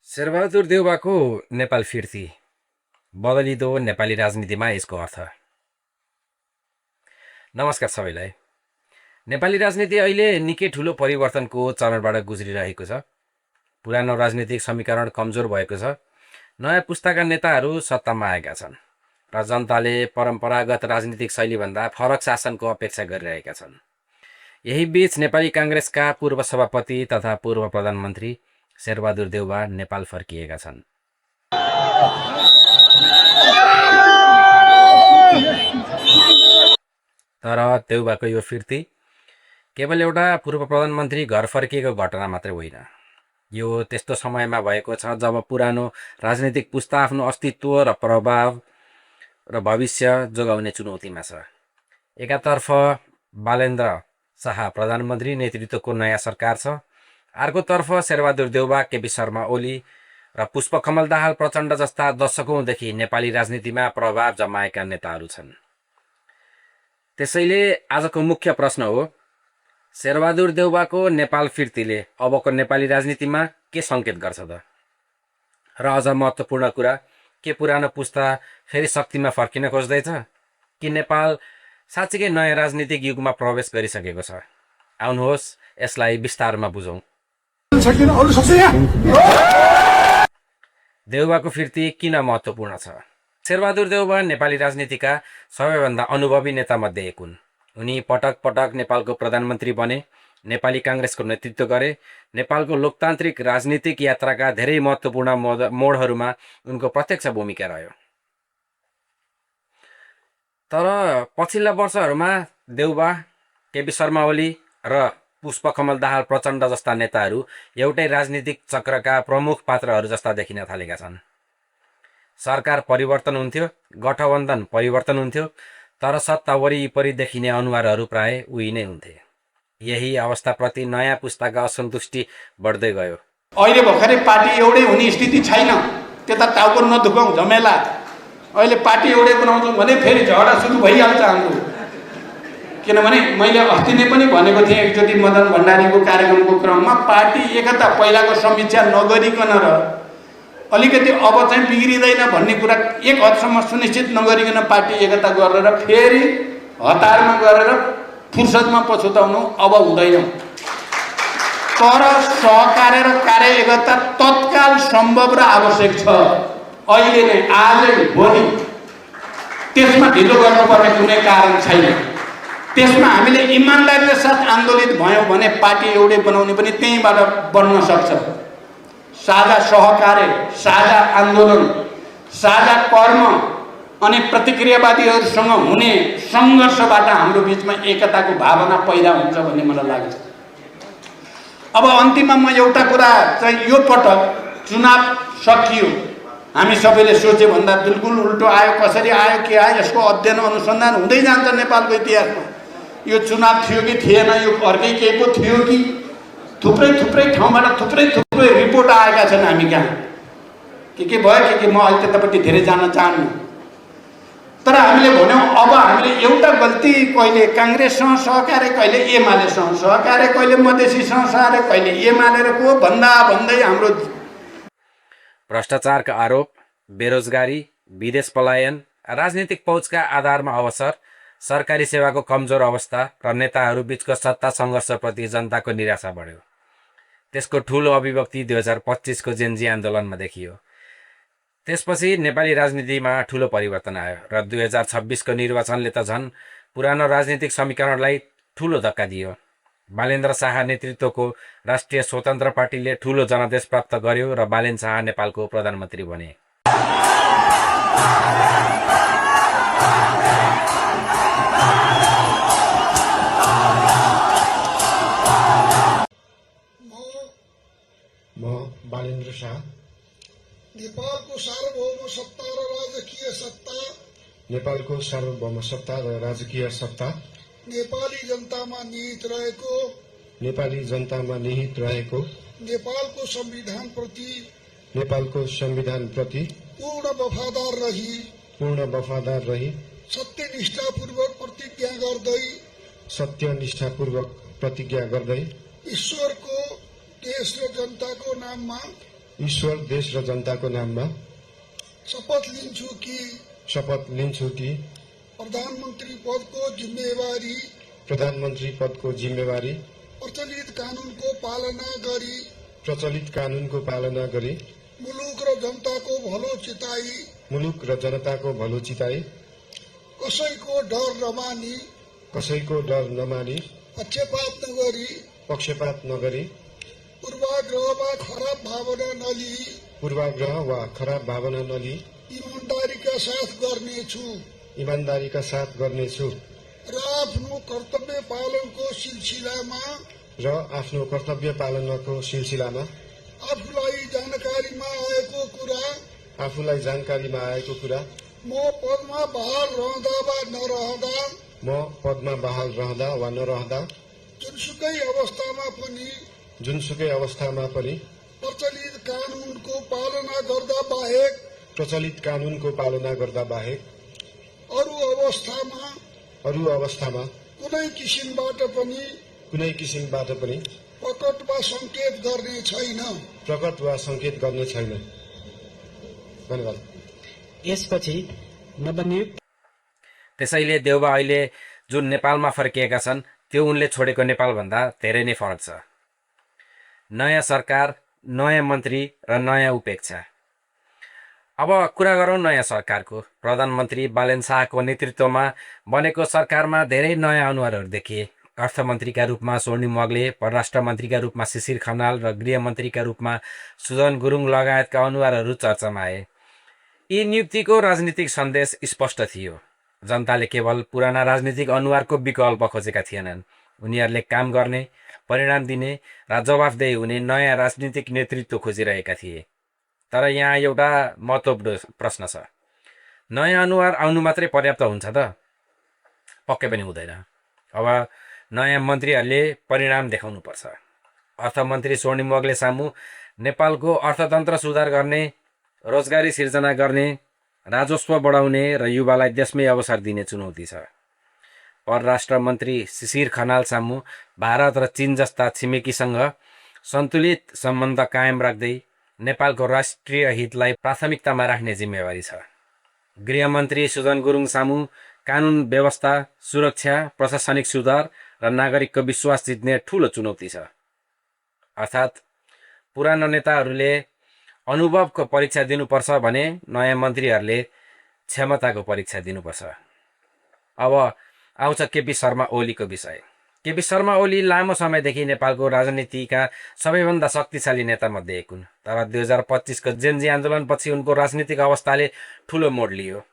शेरबहादुर देउवाको नेपाल फिर्ती बदलिदो नेपाली राजनीतिमा यसको अर्थ। नमस्कार सबैलाई। नेपाली राजनीति अहिले निकै ठुलो परिवर्तनको चरणबाट गुज्रिरहेको छ। पुरानो राजनीतिक समीकरण कमजोर भएको छ। नयाँ पुस्ताका नेताहरू सत्तामा आएका छन् र जनताले परम्परागत राजनीतिक शैलीभन्दा फरक शासनको अपेक्षा गरिरहेका छन्। यही बीच नेपाली काङ्ग्रेसका पूर्व सभापति तथा पूर्व प्रधानमन्त्री शेरबहादुर देउवा नेपाल फर्किएका छन्। तर देउवाको यो फिर्ती केवल एउटा पूर्व प्रधानमन्त्री घर फर्किएको घटना मात्रै होइन। यो त्यस्तो समयमा भएको छ जब पुरानो राजनीतिक पुस्ता आफ्नो अस्तित्व र प्रभाव र भविष्य जोगाउने चुनौतीमा छ। एकातर्फ बालेन्द्र शाह प्रधानमन्त्री नेतृत्वको नयाँ सरकार छ, अर्कोतर्फ शेरबहादुर देउवा, केपी शर्मा ओली र पुष्पकमल दाहाल प्रचण्ड जस्ता दशकौँदेखि नेपाली राजनीतिमा प्रभाव जमाएका नेताहरू छन्। त्यसैले आजको मुख्य प्रश्न हो, शेरबहादुर देउवाको नेपाल फिर्तीले अबको नेपाली राजनीतिमा के सङ्केत गर्छ त? र अझ महत्त्वपूर्ण कुरा, के पुरानो पुस्ता फेरि शक्तिमा फर्किन खोज्दैछ कि नेपाल साँच्चीकै नयाँ राजनीतिक युगमा प्रवेश गरिसकेको छ? आउनुहोस् यसलाई विस्तारमा बुझौँ। देउवाको फिर्ती किन महत्त्वपूर्ण छ? शेरबहादुर देउवा नेपाली राजनीतिका सबैभन्दा अनुभवी नेतामध्ये एक हुन्। उनी पटक पटक नेपालको प्रधानमन्त्री बने, नेपाली काङ्ग्रेसको नेतृत्व गरे, नेपालको लोकतान्त्रिक राजनीतिक यात्राका धेरै महत्त्वपूर्ण मोडहरूमा उनको प्रत्यक्ष भूमिका रह्यो। तर पछिल्ला वर्षहरूमा देउवा, केपी शर्मा ओली र पुष्पकमल दाहाल प्रचण्ड जस्ता नेताहरू एउटै राजनीतिक चक्रका प्रमुख पात्रहरू जस्ता देखिन थालेका छन्। सरकार परिवर्तन हुन्थ्यो, गठबन्धन परिवर्तन हुन्थ्यो, तर सत्ता वरिपरि देखिने अनुहारहरू प्राय उही नै हुन्थे। यही अवस्थाप्रति नयाँ पुस्ताका असन्तुष्टि बढ्दै गयो। अहिले भर्खरै पार्टी एउटै हुने स्थिति छैन। त्यता टाउको नदुखाउँ झमेला। अहिले पार्टी एउटै बनाउँछौँ भने फेरि झगडा सुरु भइहाल्छ हाम्रो। किनभने मैले अस्ति नै पनि भनेको थिएँ एकचोटि मदन भण्डारीको कार्यक्रमको क्रममा, पार्टी एकता पहिलाको समीक्षा नगरिकन र अलिकति अब चाहिँ बिग्रिँदैन भन्ने कुरा एक हदसम्म सुनिश्चित नगरिकन पार्टी एकता गरेर फेरि हतारमा गरेर फुर्सदमा पछुताउनु अब हुँदैन। तर सहकार्य र कार्य एकता तत्काल सम्भव र आवश्यक छ। अहिले नै, आजै, भोलि। त्यसमा ढिलो गर्नुपर्ने कुनै कारण छैन। त्यसमा हामीले इमान्दारीले साथ आन्दोलित भयौँ भने पार्टी एउटै बनाउने पनि त्यहीँबाट बन्न सक्छ। साझा सहकार्य, साझा आन्दोलन, साझा कर्म अनि प्रतिक्रियावादीहरूसँग हुने सङ्घर्षबाट हाम्रो बिचमा एकताको भावना पैदा हुन्छ भन्ने मलाई लाग्छ। अब अन्तिममा म एउटा कुरा चाहिँ, यो पटक चुनाव सकियो, हामी सबैले सोचे भन्दा बिल्कुल उल्टो आयो। कसरी आयो, के आयो, यसको अध्ययन अनुसन्धान हुँदै जान्छ नेपालको इतिहासमा। यो चुनाव थियो कि थिएन, यो अर्कै केही पो थियो कि, थुप्रै ठाउँबाट थुप्रै रिपोर्ट आएका छन् हामी कहाँ। के भयो के म अहिले त्यतापट्टि धेरै जान चाहन्छु। तर हामीले भन्यौँ अब हामीले एउटा गल्ती, कहिले काङ्ग्रेससँग सहकार्य, कहिले एमालेसँग सहकार्य, कहिले मधेसीसँग सहकार्य, कहिले एमालेको भन्दै हाम्रो भ्रष्टाचारका आरोप, बेरोजगारी, विदेश पलायन, राजनीतिक पहुँचका आधारमा अवसर, सरकारी सेवाको कमजोर अवस्था र नेताहरू बीचको सत्ता सङ्घर्षप्रति जनताको निराशा बढ्यो। त्यसको ठुलो अभिव्यक्ति 2025को जेनजी आन्दोलनमा देखियो। त्यसपछि नेपाली राजनीतिमा ठुलो परिवर्तन आयो र 2026को निर्वाचनले त झन् पुरानो राजनीतिक समीकरणलाई ठुलो धक्का दियो। बालेन्द्र शाह नेतृत्वको राष्ट्रिय स्वतन्त्र पार्टीले ठुलो जनादेश प्राप्त गर्यो र बालेन शाह नेपालको प्रधानमन्त्री बने। बालेन्द्र शाह नेपालको सार्वभौम सत्ता र राजकीय सत्ता, नेपालको सार्वभौम सत्ता र राजकीय सत्ता नेपाली जनतामा निहित रहेको, नेपाली जनतामा निहित रहेको नेपालको संविधान प्रति पूर्ण वफादार रही सत्यनिष्ठापूर्वक प्रतिज्ञा गर्दै ईश्वरको, देश र जनताको नाममा ईश्वर देश र जनताको नाममा शपथ लिन्छु कि प्रधानमन्त्री पदको जिम्मेवारी प्रचलित कानूनको पालना गरी मुलुक र जनताको भलो चिताई कसैको डर नमानी पक्षपात नगरी पूर्वाग्रह वा खराब भावना नलिई ईमानदारीका साथ गर्नेछु र आफ्नो कर्तव्य पालनको सिलसिलामा आफूलाई जानकारीमा आएको कुरा म पदमा बहाल रहँदा वा नरहँदा जुनसुकै अवस्थामा पनि प्रचलित कानूनको पालना गर्दा बाहेक अरू अवस्थामा कुनै किसिमबाट पनि प्रकट वा संकेत गर्ने छैन। धन्यवाद। यसपछि नवनियुक्त त्यसैले देउबा अहिले जुन नेपालमा फर्किएका छन् त्यो उनले छोडेको नेपालभन्दा धेरै नै फरक छ। नयाँ सरकार, नयाँ मन्त्री र नयाँ उपेक्षा। अब कुरा गरौँ नयाँ सरकारको। प्रधानमन्त्री बालेन शाहको नेतृत्वमा बनेको सरकारमा धेरै नयाँ अनुहारहरू देखिए। अर्थमन्त्रीका रूपमा स्वर्णिम वाग्ले, परराष्ट्र मन्त्रीका रूपमा शिशिर खनाल र गृहमन्त्रीका रूपमा सुजन गुरुङ लगायतका अनुहारहरू चर्चामा आए। यी नियुक्तिको राजनीतिक सन्देश स्पष्ट थियो। जनताले केवल पुराना राजनीतिक अनुहारको विकल्प खोजेका थिएनन्। उनीहरूले काम गर्ने, परिणाम दिने र जवाफदेही हुने नयाँ राजनीतिक नेतृत्व खोजिरहेका थिए। तर यहाँ एउटा महत्त्वपूर्ण प्रश्न छ। नयाँ अनुहार आउनु मात्रै पर्याप्त हुन्छ त? पक्कै पनि हुँदैन। अब नयाँ मन्त्रीहरूले परिणाम देखाउनुपर्छ। अर्थमन्त्री स्वर्णिम वाग्ले सामु नेपालको अर्थतन्त्र सुधार गर्ने, रोजगारी सिर्जना गर्ने, राजस्व बढाउने र युवालाई देशमै अवसर दिने चुनौती छ। परराष्ट्र मन्त्री शिशिर खनाल सामु भारत र चीन जस्ता छिमेकीसँग सन्तुलित सम्बन्ध कायम राख्दै नेपालको राष्ट्रिय हितलाई प्राथमिकतामा राख्ने जिम्मेवारी छ। गृहमन्त्री सुजन गुरुङ सामु कानुन व्यवस्था, सुरक्षा, प्रशासनिक सुधार र नागरिकको विश्वास जित्ने ठूलो चुनौती छ। अर्थात् पुरानो नेताहरूले अनुभवको परीक्षा दिनुपर्छ भने नयाँ मन्त्रीहरूले क्षमताको परीक्षा दिनुपर्छ। अब आउँछ केपी शर्मा ओलीको विषय। केपी शर्मा ओली लामो समयदेखि नेपालको राजनीतिका सबैभन्दा शक्तिशाली नेतामध्ये एक हुन्। तर 2025को जेनजी आन्दोलनपछि उनको राजनीतिक अवस्थाले ठूलो मोड लियो।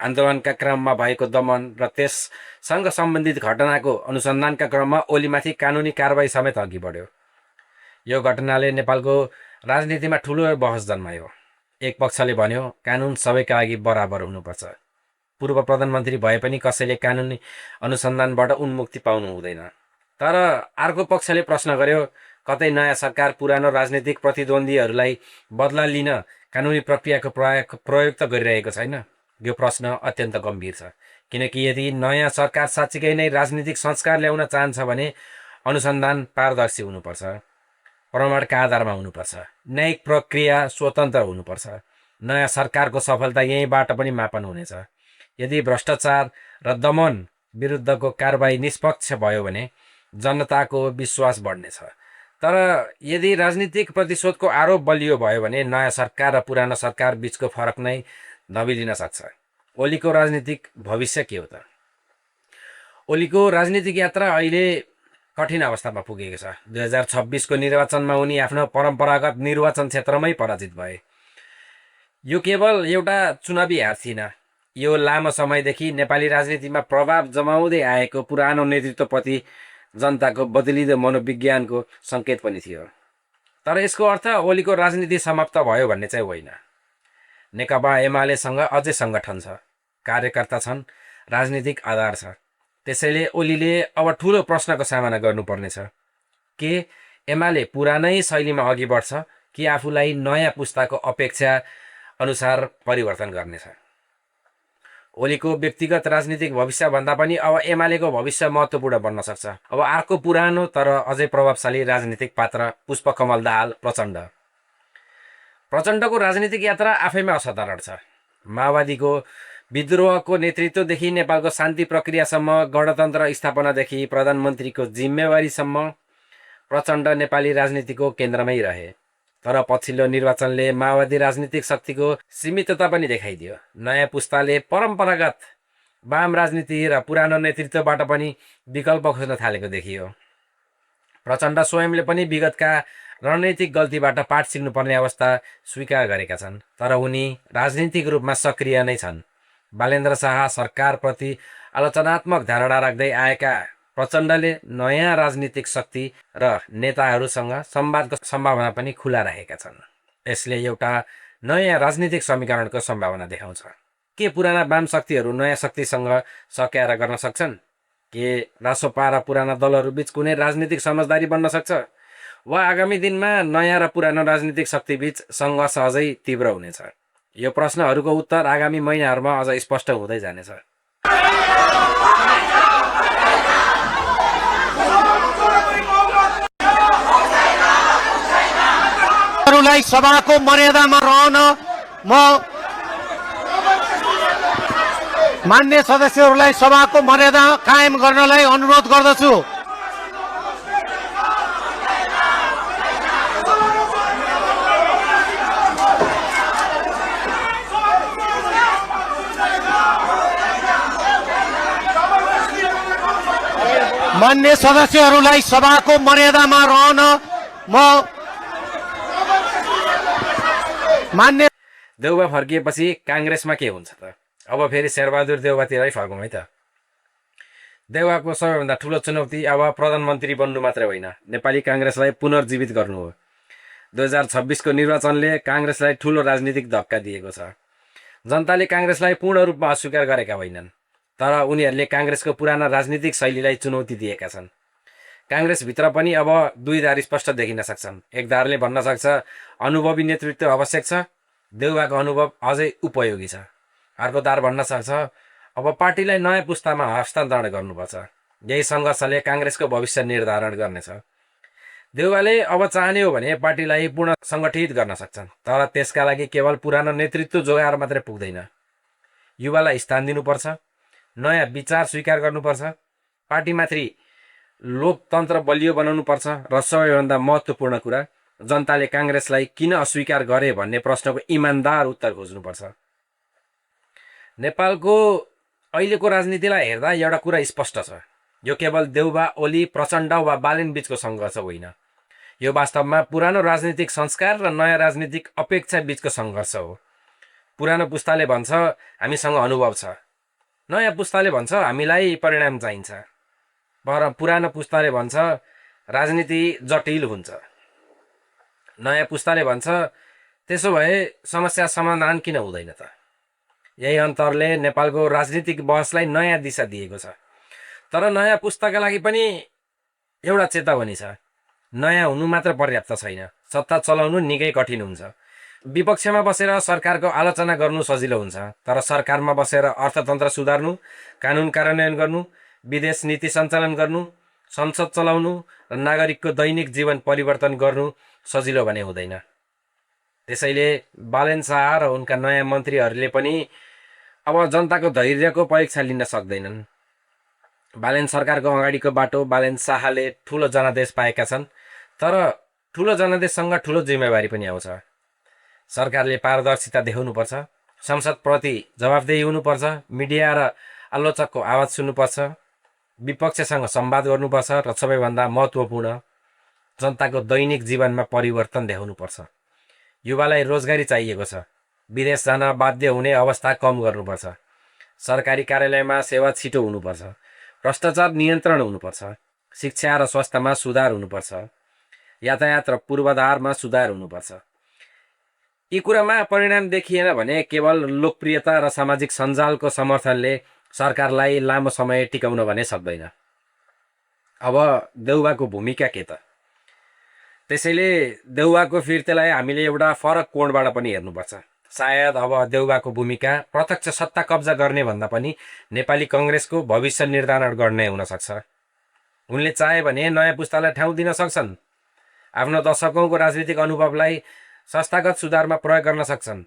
आन्दोलनका क्रममा भएको दमन र त्यससँग सम्बन्धित घटनाको अनुसन्धानका क्रममा ओलीमाथि कानुनी कारबाही समेत अघि बढ्यो। यो घटनाले नेपालको राजनीतिमा ठूलो बहस जन्मायो। एक पक्षले भन्यो कानुन सबैका लागि बराबर हुनुपर्छ। पूर्व प्रधानमन्त्री भए पनि कसैले कानुनी अनुसन्धानबाट उन्मुक्ति पाउनु हुँदैन। तर अर्को पक्षले प्रश्न गर्यो कतै नयाँ सरकार पुरानो राजनीतिक प्रतिद्वन्द्वीहरूलाई बदला लिन कानुनी प्रक्रियाको प्रयोग त गरिरहेको छैन? यो प्रश्न अत्यन्त गम्भीर छ। किनकि यदि नयाँ सरकार साँच्चीकै नै राजनीतिक संस्कार ल्याउन चाहन्छ भने अनुसन्धान पारदर्शी हुनुपर्छ, प्रमाणका आधारमा हुनुपर्छ, न्यायिक प्रक्रिया स्वतन्त्र हुनुपर्छ। नयाँ सरकारको सफलता यहीँबाट पनि मापन हुनेछ। यदि भ्रष्टाचार र दमन विरुद्धको कारबाही निष्पक्ष भयो भने जनताको विश्वास बढ्नेछ। तर यदि राजनीतिक प्रतिशोधको आरोप बलियो भयो भने नयाँ सरकार र पुरानो सरकार बीचको फरक नै दबिलिन सक्छ। ओलीको राजनीतिक भविष्य के हो त? ओलीको राजनीतिक यात्रा अहिले कठिन अवस्थामा पुगेको छ। 2026को निर्वाचनमा उनी आफ्नो परम्परागत निर्वाचन क्षेत्रमै पराजित भए। यो केवल एउटा चुनावी हार थिएन, यो लामो समयदेखि नेपाली राजनीतिमा प्रभाव जमाउँदै आएको पुरानो नेतृत्वप्रति जनताको बदलिँदो मनोविज्ञानको सङ्केत पनि थियो। तर यसको अर्थ ओलीको राजनीति समाप्त भयो भन्ने चाहिँ होइन। नेकपा एमालेसँग अझै सङ्गठन छ, कार्यकर्ता छन्, राजनीतिक आधार छ। त्यसैले ओलीले अब ठुलो प्रश्नको सामना गर्नुपर्नेछ। के एमाले पुरानै शैलीमा अघि बढ्छ कि आफूलाई नयाँ पुस्ताको अपेक्षा अनुसार परिवर्तन गर्नेछ? ओलीको व्यक्तिगत राजनीतिक भविष्यभन्दा पनि अब एमालेको भविष्य महत्त्वपूर्ण बन्न सक्छ। अब अर्को पुरानो तर अझै प्रभावशाली राजनीतिक पात्र पुष्पकमल दाहाल प्रचण्ड। प्रचण्डको राजनीतिक यात्रा आफैमा असाधारण छ। माओवादीको विद्रोहको नेतृत्वदेखि नेपालको शान्ति प्रक्रियासम्म, गणतन्त्र स्थापनादेखि प्रधानमन्त्रीको जिम्मेवारीसम्म प्रचण्ड नेपाली राजनीतिको केन्द्रमै रहे। तर पछिल्लो निर्वाचनले माओवादी राजनीतिक शक्तिको सीमितता पनि देखाइदियो। नयाँ पुस्ताले परम्परागत वाम राजनीति र पुरानो नेतृत्वबाट पनि विकल्प खोज्न थालेको देखियो। प्रचण्ड स्वयंले पनि विगतका रणनीतिक गल्तीबाट पाठ सिक्नुपर्ने अवस्था स्वीकार गरेका छन्, तर उनी राजनीतिक रूपमा सक्रिय नै छन्। बालेन्द्र शाह सरकारप्रति आलोचनात्मक धारणा राख्दै आएका प्रचण्डले नयाँ राजनीतिक शक्ति र नेताहरूसँग संवादको सम्भावना पनि खुला राखेका छन्। यसले एउटा नयाँ राजनीतिक समीकरणको सम्भावना देखाउँछ। के पुराना वाम शक्तिहरू नयाँ शक्तिसँग सक्याएर गर्न सक्छन्? के रासोपा र पुराना दलहरू बीच कुनै राजनीतिक समझदारी बन्न सक्छ? वा आगामी दिनमा नयाँ र पुरानो राजनीतिक शक्तिबीच सङ्घर्ष अझै तीव्र हुनेछ? यो प्रश्नहरूको उत्तर आगामी महिनाहरूमा अझ स्पष्ट हुँदै जानेछ। सभाको मर्यादामा रहन म मान्य सदस्यहरूलाई सभाको मर्यादा कायम गर्नलाई अनुरोध गर्दछु। मान्य सदस्यहरूलाई सभाको मर्यादामा रहन म मान्य। देउबा फर्किएपछि काङ्ग्रेसमा के हुन्छ त? अब फेरि शेरबहादुर देउबातिरै फर्कौँ है त। देउबाको सबैभन्दा ठुलो चुनौती अब प्रधानमन्त्री बन्नु मात्रै होइन, नेपाली काङ्ग्रेसलाई पुनर्जीवित गर्नु हो। 2026को निर्वाचनले काङ्ग्रेसलाई ठुलो राजनीतिक धक्का दिएको छ। जनताले काङ्ग्रेसलाई पूर्ण रूपमा अस्वीकार गरेका होइनन्, तर उनीहरूले काङ्ग्रेसको पुराना राजनीतिक शैलीलाई चुनौती दिएका छन्। काङ्ग्रेसभित्र पनि अब दुई धार स्पष्ट देखिन सक्छन्। एक धारले भन्न सक्छ अनुभवी नेतृत्व आवश्यक छ, देउबाको अनुभव अझै उपयोगी छ। अर्को धार भन्न सक्छ अब पार्टीलाई नयाँ पुस्तामा हस्तान्तरण गर्नुपर्छ। यही सङ्घर्षले काङ्ग्रेसको भविष्य निर्धारण गर्नेछ। देउबाले अब चाहने हो भने पार्टीलाई पूर्ण सङ्गठित गर्न सक्छन्, तर त्यसका लागि केवल पुरानो नेतृत्व जोगाएर मात्रै पुग्दैन। युवालाई स्थान दिनुपर्छ, नयाँ विचार स्वीकार गर्नुपर्छ, पार्टीमाथि लोकतन्त्र बलियो बनाउनुपर्छ र सबैभन्दा महत्त्वपूर्ण कुरा जनताले काङ्ग्रेसलाई किन अस्वीकार गरे भन्ने प्रश्नको इमान्दार उत्तर खोज्नुपर्छ। नेपालको अहिलेको राजनीतिलाई हेर्दा एउटा कुरा स्पष्ट छ, यो केवल देउबा, ओली, प्रचण्ड वा बालेन बीचको सङ्घर्ष होइन। यो वास्तवमा पुरानो राजनीतिक संस्कार र नयाँ राजनीतिक अपेक्षा बीचको सङ्घर्ष हो। पुरानो पुस्ताले भन्छ हामीसँग अनुभव छ, नयाँ पुस्ताले भन्छ हामीलाई परिणाम चाहिन्छ। पुरानो पुस्ताले भन्छ राजनीति जटिल हुन्छ, नयाँ पुस्ताले भन्छ त्यसो भए समस्या समाधान किन हुँदैन त? यही अन्तरले नेपालको राजनीतिक बहसलाई नयाँ दिशा दिएको छ। तर नयाँ पुस्ताका लागि पनि एउटा चेतावनी छ, नयाँ हुनु मात्र पर्याप्त छैन, सत्ता चलाउनु निकै कठिन हुन्छ। विपक्षमा बसेर सरकारको आलोचना गर्नु सजिलो हुन्छ, तर सरकारमा बसेर अर्थतन्त्र सुधार्नु, कानुन कार्यान्वयन गर्नु, विदेश नीति सञ्चालन गर्नु, संसद चलाउनु र नागरिकको दैनिक जीवन परिवर्तन गर्नु सजिलो भने हुँदैन। त्यसैले बालेन शाह र उनका नयाँ मन्त्रीहरूले पनि अब जनताको धैर्यको परीक्षा लिन सक्दैनन्। बालेन सरकारको अगाडिको बाटो बालेन शाहले ठुलो जनादेश पाएका छन्, तर ठुलो जनादेशसँग ठुलो जिम्मेवारी पनि आउँछ। सरकारले पारदर्शिता देखाउनुपर्छ, संसदप्रति जवाफदेही हुनुपर्छ, मिडिया र आलोचकको आवाज सुन्नुपर्छ, विपक्षसँग संवाद गर्नुपर्छ र सबैभन्दा महत्त्वपूर्ण जनताको दैनिक जीवनमा परिवर्तन देखाउनुपर्छ। युवालाई रोजगारी चाहिएको छ, विदेश जान बाध्य हुने अवस्था कम गर्नुपर्छ, सरकारी कार्यालयमा सेवा छिटो हुनुपर्छ, भ्रष्टाचार नियन्त्रण हुनुपर्छ, शिक्षा र स्वास्थ्यमा सुधार हुनुपर्छ, यातायात र पूर्वाधारमा सुधार हुनुपर्छ। यी कुरामा परिणाम देखिएन भने केवल लोकप्रियता र सामाजिक सञ्जालको समर्थनले सरकारलाई लामो समय टिकाउन भने सक्दैन। अब देउबाको भूमिका के त? त्यसैले देउबाको फिर्तेलाई हामीले एउटा फरक कोणबाट पनि हेर्नुपर्छ। सायद अब देउबाको भूमिका प्रत्यक्ष सत्ता कब्जा गर्ने भन्दा पनि नेपाली कङ्ग्रेसको भविष्य निर्धारण गर्ने हुनसक्छ। उनले चाहे भने नयाँ पुस्तालाई ठाउँ दिन सक्छन्। आफ्नो दशकौँको राजनीतिक अनुभवलाई संस्थागत सुधारमा प्रयोग गर्न सक्छन्,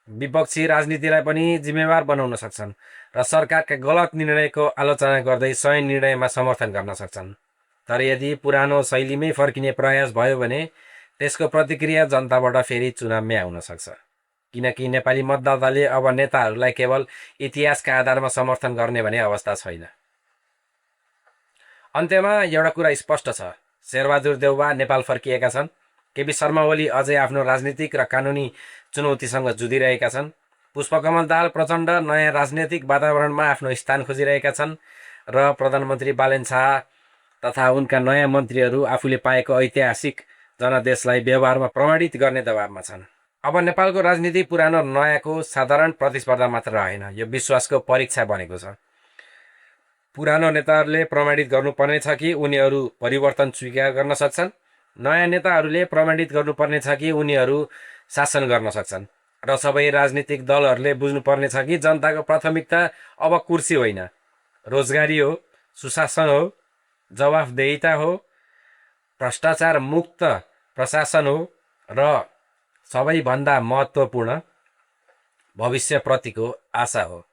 विपक्षी राजनीतिलाई पनि जिम्मेवार बनाउन सक्छन् र सरकारका गलत निर्णयको आलोचना गर्दै सही निर्णयमा समर्थन गर्न सक्छन्। तर यदि पुरानो शैलीमै फर्किने प्रयास भयो भने त्यसको प्रतिक्रिया जनताबाट फेरि चुनावमै आउन सक्छ, किनकि नेपाली मतदाताले अब नेताहरूलाई केवल इतिहासका आधारमा समर्थन गर्ने भन्ने अवस्था छैन। अन्त्यमा एउटा कुरा स्पष्ट छ, शेरबहादुर देउवा नेपाल फर्किएका छन्। केपी शर्मा ओली अझै आफ्नो राजनीतिक र कानुनी चुनौतीसँग जुधिरहेका छन्। पुष्पकमल दाहाल प्रचण्ड नयाँ राजनैतिक वातावरणमा आफ्नो स्थान खोजिरहेका छन् र प्रधानमन्त्री बालेन शाह तथा उनका नयाँ मन्त्रीहरू आफूले पाएको ऐतिहासिक जनादेशलाई व्यवहारमा प्रमाणित गर्ने दबावमा छन्। अब नेपालको राजनीति पुरानो नयाँको साधारण प्रतिस्पर्धा मात्र रहेन, यो विश्वासको परीक्षा बनेको छ। पुरानो नेताहरूले प्रमाणित गर्नुपर्ने छ कि उनीहरू परिवर्तन स्वीकार गर्न सक्छन्, नयाँ नेताहरूले प्रमाणित गर्नुपर्ने छ कि उनीहरू शासन गर्न सक्छन् र सबै राजनीतिक दलहरूले बुझ्नुपर्ने छ कि जनताको प्राथमिकता अब कुर्सी होइन, रोजगारी हो, सुशासन हो, जवाफदेहिता हो, भ्रष्टाचार मुक्त प्रशासन हो र सबैभन्दा महत्त्वपूर्ण भविष्यप्रतिको आशा हो।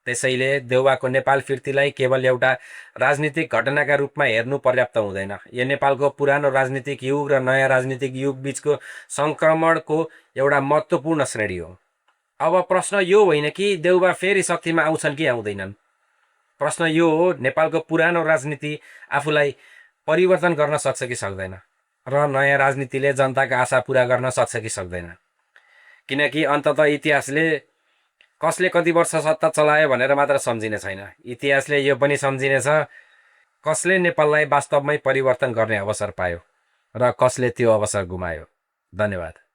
त्यसैले देउवाको नेपाल फिर्तीलाई केवल एउटा राजनीतिक घटनाका रूपमा हेर्नु पर्याप्त हुँदैन। यो नेपालको पुरानो राजनीतिक युग र नयाँ राजनीतिक युग बीचको सङ्क्रमणको एउटा महत्त्वपूर्ण श्रेणी हो। अब प्रश्न यो होइन कि देउवा फेरि शक्तिमा आउँछन् कि आउँदैनन्। प्रश्न यो हो, नेपालको पुरानो राजनीति आफूलाई परिवर्तन गर्न सक्छ कि सक्दैन र नयाँ राजनीतिले जनताका आशा पुरा गर्न सक्छ कि सक्दैन। किनकि अन्ततः इतिहासले कसले कति वर्ष सत्ता चलायो भनेर मात्र सम्झिने छैन, इतिहासले यो पनि सम्झिनेछ कसले नेपाललाई वास्तवमै परिवर्तन गर्ने अवसर पायो र कसले त्यो अवसर गुमायो। धन्यवाद।